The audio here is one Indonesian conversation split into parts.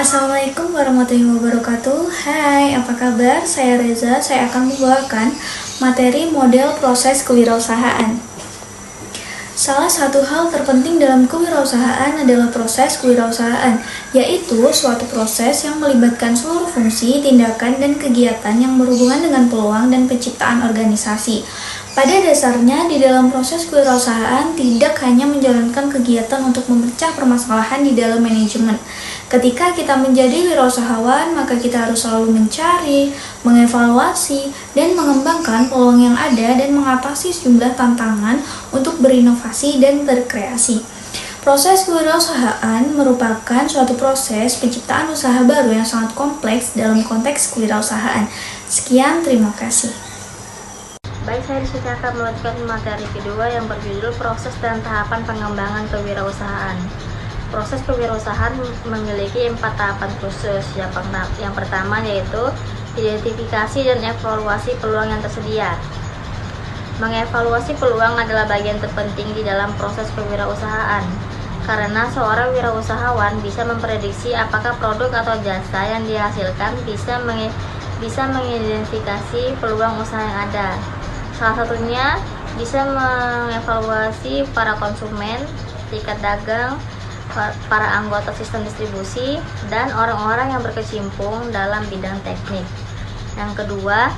Assalamualaikum warahmatullahi wabarakatuh. Hai, apa kabar? Saya Reza. Saya akan membawakan materi model proses kewirausahaan. Salah satu hal terpenting dalam kewirausahaan adalah proses kewirausahaan, yaitu suatu proses yang melibatkan seluruh fungsi, tindakan, dan kegiatan yang berhubungan dengan peluang dan penciptaan organisasi. Pada dasarnya, di dalam proses kewirausahaan tidak hanya menjalankan kegiatan untuk memecah permasalahan di dalam manajemen. Ketika kita menjadi wirausahawan, maka kita harus selalu mencari, mengevaluasi, dan mengembangkan peluang yang ada dan mengatasi sejumlah tantangan untuk berinovasi dan berkreasi. Proses kewirausahaan merupakan suatu proses penciptaan usaha baru yang sangat kompleks dalam konteks kewirausahaan. Sekian, terima kasih. Baik, saya di sini akan melanjutkan materi kedua yang berjudul proses dan tahapan pengembangan kewirausahaan. Proses kewirausahaan memiliki 4 tahapan khusus. Yang pertama yaitu identifikasi dan evaluasi peluang yang tersedia. Mengevaluasi peluang adalah bagian terpenting di dalam proses kewirausahaan, karena seorang wirausahawan bisa memprediksi apakah produk atau jasa yang dihasilkan bisa mengidentifikasi peluang usaha yang ada. Salah satunya bisa mengevaluasi para konsumen, tingkat dagang, para anggota sistem distribusi, dan orang-orang yang berkecimpung dalam bidang teknik. Yang kedua,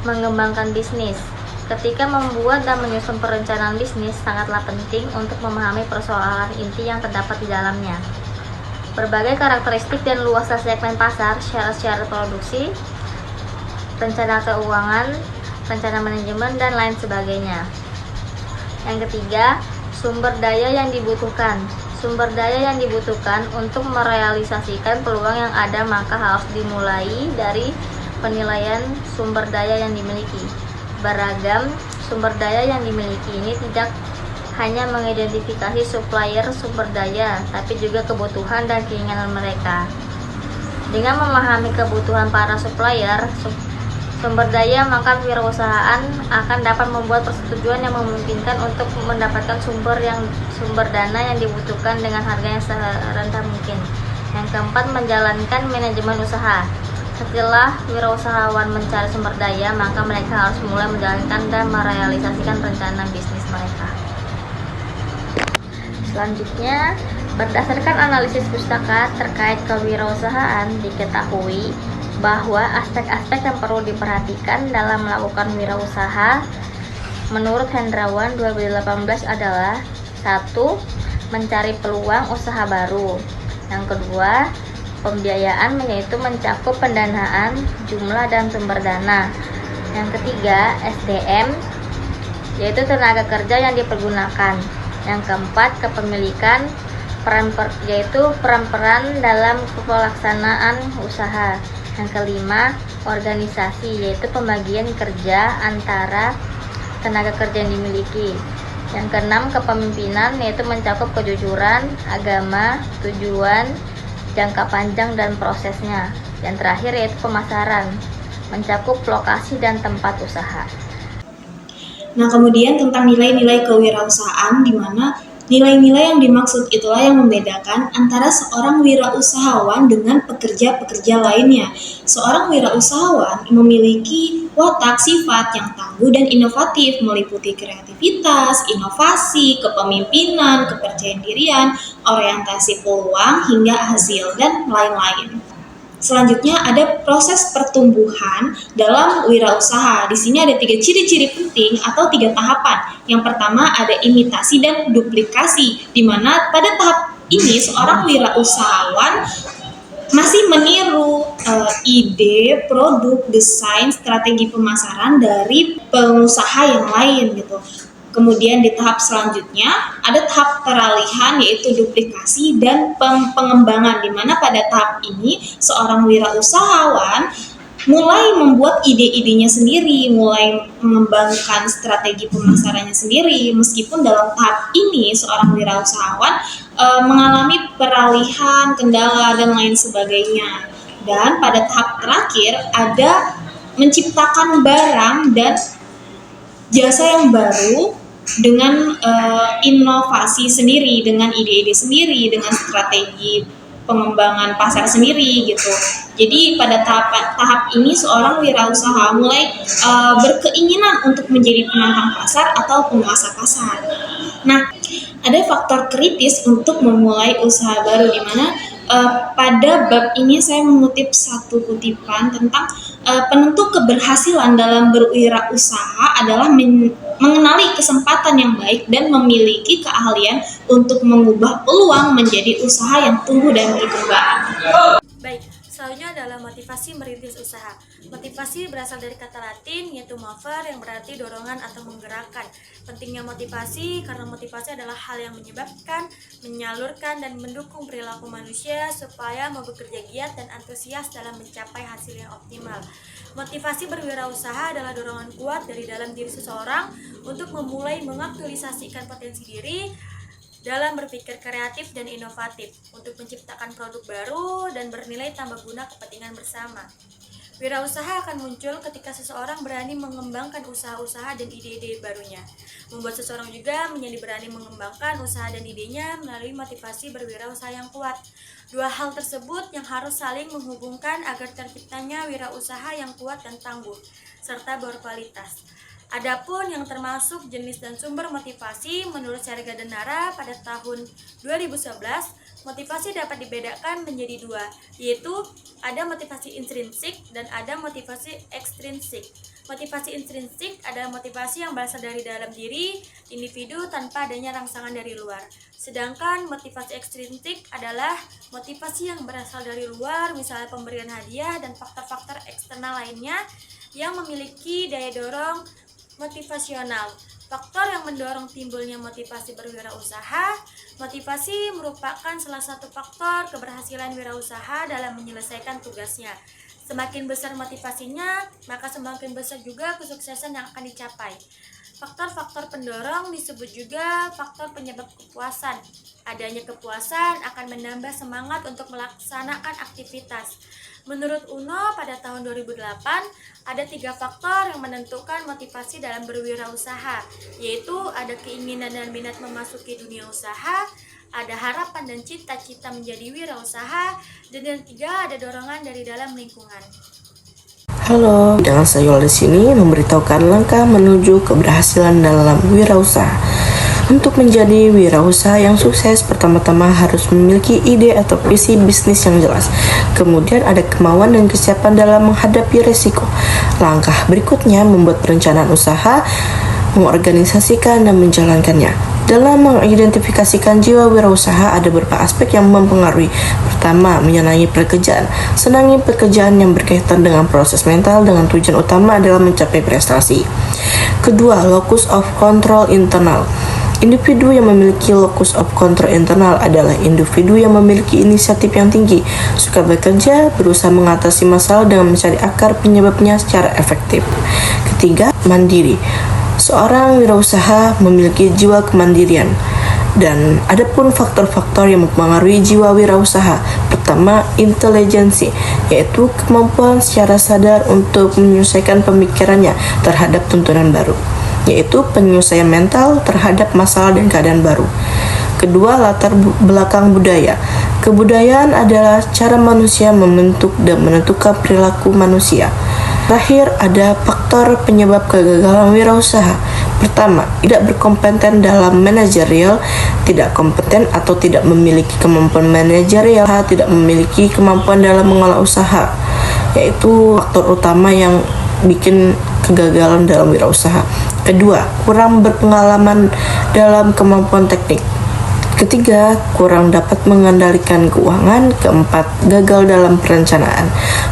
mengembangkan bisnis. Ketika membuat dan menyusun perencanaan bisnis sangatlah penting untuk memahami persoalan inti yang terdapat di dalamnya. Berbagai karakteristik dan luasnya segmen pasar, syarat-syarat produksi, rencana keuangan, rencana manajemen, dan lain sebagainya. Yang ketiga, sumber daya yang dibutuhkan. Sumber daya yang dibutuhkan untuk merealisasikan peluang yang ada maka harus dimulai dari penilaian sumber daya yang dimiliki. Beragam sumber daya yang dimiliki ini tidak hanya mengidentifikasi supplier sumber daya, tapi juga kebutuhan dan keinginan mereka. Dengan memahami kebutuhan para supplier sumber daya, maka wirausahaan akan dapat membuat persetujuan yang memungkinkan untuk mendapatkan sumber dana yang dibutuhkan dengan harga yang serendah mungkin. Yang keempat, menjalankan manajemen usaha. Setelah wirausahawan mencari sumber daya, maka mereka harus mulai menjalankan dan merealisasikan rencana bisnis mereka. Selanjutnya, berdasarkan analisis pustaka terkait kewirausahaan, diketahui bahwa aspek-aspek yang perlu diperhatikan dalam melakukan wirausaha menurut Hendrawan 2018 adalah 1. Mencari peluang usaha baru. Yang kedua, pembiayaan, yaitu mencakup pendanaan, jumlah dan sumber dana. Yang ketiga, SDM, yaitu tenaga kerja yang dipergunakan. Yang keempat, kepemilikan, yaitu peran-peran dalam pelaksanaan usaha. Yang kelima, organisasi, yaitu pembagian kerja antara tenaga kerja yang dimiliki. Yang keenam, kepemimpinan, yaitu mencakup kejujuran, agama, tujuan, jangka panjang dan prosesnya. Yang terakhir yaitu pemasaran, mencakup lokasi dan tempat usaha. Nah, kemudian tentang nilai-nilai kewirausahaan, di mana nilai-nilai yang dimaksud itulah yang membedakan antara seorang wirausahawan dengan pekerja-pekerja lainnya. Seorang wirausahawan memiliki watak sifat yang tangguh dan inovatif, meliputi kreativitas, inovasi, kepemimpinan, kepercayaan dirian, orientasi peluang, hingga hasil, dan lain-lain. Selanjutnya ada proses pertumbuhan dalam wirausaha. Di sini ada 3 ciri-ciri penting atau 3 tahapan. Yang pertama ada imitasi dan duplikasi, di mana pada tahap ini seorang wirausahawan masih meniru ide, produk, desain, strategi pemasaran dari pengusaha yang lain gitu. Kemudian di tahap selanjutnya ada tahap peralihan, yaitu duplikasi dan pengembangan, di mana pada tahap ini seorang wirausahawan mulai membuat ide-idenya sendiri, mulai mengembangkan strategi pemasarannya sendiri. Meskipun dalam tahap ini seorang wirausahawan mengalami peralihan, kendala, dan lain sebagainya. Dan pada tahap terakhir ada menciptakan barang dan jasa yang baru dengan inovasi sendiri, dengan ide-ide sendiri, dengan strategi pengembangan pasar sendiri gitu. Jadi pada tahap ini seorang wirausaha mulai berkeinginan untuk menjadi penantang pasar atau penguasa pasar. Nah, ada faktor kritis untuk memulai usaha baru, di mana pada bab ini saya mengutip satu kutipan tentang penentu keberhasilan dalam berwirausaha adalah mengenali kesempatan yang baik dan memiliki keahlian untuk mengubah peluang menjadi usaha yang tumbuh dan berkembang. Baik, selanjutnya adalah motivasi merintis usaha. Motivasi berasal dari kata Latin yaitu mover, yang berarti dorongan atau menggerakkan. Pentingnya motivasi karena motivasi adalah hal yang menyebabkan, menyalurkan, dan mendukung perilaku manusia supaya mau bekerja giat dan antusias dalam mencapai hasil yang optimal. Motivasi berwirausaha adalah dorongan kuat dari dalam diri seseorang untuk memulai mengaktualisasikan potensi diri dalam berpikir kreatif dan inovatif untuk menciptakan produk baru dan bernilai tambah guna kepentingan bersama. Wirausaha akan muncul ketika seseorang berani mengembangkan usaha-usaha dan ide-ide barunya. Membuat seseorang juga menjadi berani mengembangkan usaha dan idenya melalui motivasi berwirausaha yang kuat. Dua hal tersebut yang harus saling menghubungkan agar terciptanya wirausaha yang kuat dan tangguh, serta berkualitas. Adapun yang termasuk jenis dan sumber motivasi menurut Syarga Denara pada tahun 2011, motivasi dapat dibedakan menjadi dua, yaitu ada motivasi intrinsik dan ada motivasi ekstrinsik. Motivasi intrinsik adalah motivasi yang berasal dari dalam diri individu tanpa adanya rangsangan dari luar. Sedangkan motivasi ekstrinsik adalah motivasi yang berasal dari luar, misalnya pemberian hadiah dan faktor-faktor eksternal lainnya yang memiliki daya dorong motivasional. Faktor yang mendorong timbulnya motivasi berwirausaha. Motivasi merupakan salah satu faktor keberhasilan wirausaha dalam menyelesaikan tugasnya. Semakin besar motivasinya, maka semakin besar juga kesuksesan yang akan dicapai. Faktor-faktor pendorong disebut juga faktor penyebab kepuasan. Adanya kepuasan akan menambah semangat untuk melaksanakan aktivitas. Menurut UNO pada tahun 2008, ada 3 faktor yang menentukan motivasi dalam berwirausaha, yaitu ada keinginan dan minat memasuki dunia usaha, ada harapan dan cita-cita menjadi wirausaha, dan yang 3 ada dorongan dari dalam lingkungan. Halo, dengan saya di sini memberitahukan langkah menuju keberhasilan dalam wirausaha. Untuk menjadi wirausaha yang sukses, pertama-tama harus memiliki ide atau visi bisnis yang jelas. Kemudian ada kemauan dan kesiapan dalam menghadapi resiko. Langkah berikutnya membuat perencanaan usaha, mengorganisasikan dan menjalankannya. Dalam mengidentifikasikan jiwa wirausaha ada beberapa aspek yang mempengaruhi. Pertama, menyenangi pekerjaan. Senangi pekerjaan yang berkaitan dengan proses mental dengan tujuan utama adalah mencapai prestasi. Kedua, locus of control internal. Individu yang memiliki locus of control internal adalah individu yang memiliki inisiatif yang tinggi, suka bekerja, berusaha mengatasi masalah dengan mencari akar penyebabnya secara efektif. Ketiga, mandiri. Seorang wirausaha memiliki jiwa kemandirian. Dan adapun faktor-faktor yang mempengaruhi jiwa wirausaha. Pertama, intelijensi, yaitu kemampuan secara sadar untuk menyelesaikan pemikirannya terhadap tuntunan baru, yaitu penyelesaian mental terhadap masalah dan keadaan baru. Kedua, latar belakang budaya. Kebudayaan adalah cara manusia membentuk dan menentukan perilaku manusia. Terakhir, ada faktor penyebab kegagalan wirausaha. Pertama, tidak berkompeten dalam manajerial, tidak kompeten atau tidak memiliki kemampuan manajerial, tidak memiliki kemampuan dalam mengelola usaha, yaitu faktor utama yang bikin kegagalan dalam wirausaha. Kedua, kurang berpengalaman dalam kemampuan teknik. Ketiga, kurang dapat mengendalikan keuangan. Keempat, gagal dalam perencanaan.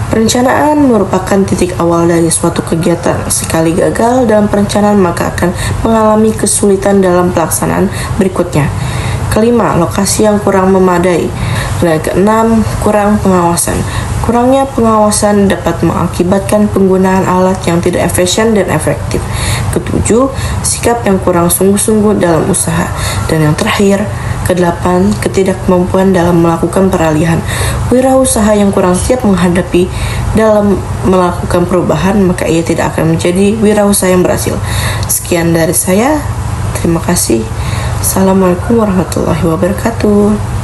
Perencanaan merupakan titik awal dari suatu kegiatan. Sekali gagal dalam perencanaan, maka akan mengalami kesulitan dalam pelaksanaan berikutnya. Kelima, lokasi yang kurang memadai. Dan keenam, kurang pengawasan. Kurangnya pengawasan dapat mengakibatkan penggunaan alat yang tidak efisien dan efektif. Ketujuh, sikap yang kurang sungguh-sungguh dalam usaha. Dan yang terakhir, kedelapan, ketidakmampuan dalam melakukan peralihan. Wirausaha yang kurang siap menghadapi dalam melakukan perubahan, maka ia tidak akan menjadi wirausaha yang berhasil. Sekian dari saya. Terima kasih. Assalamualaikum warahmatullahi wabarakatuh.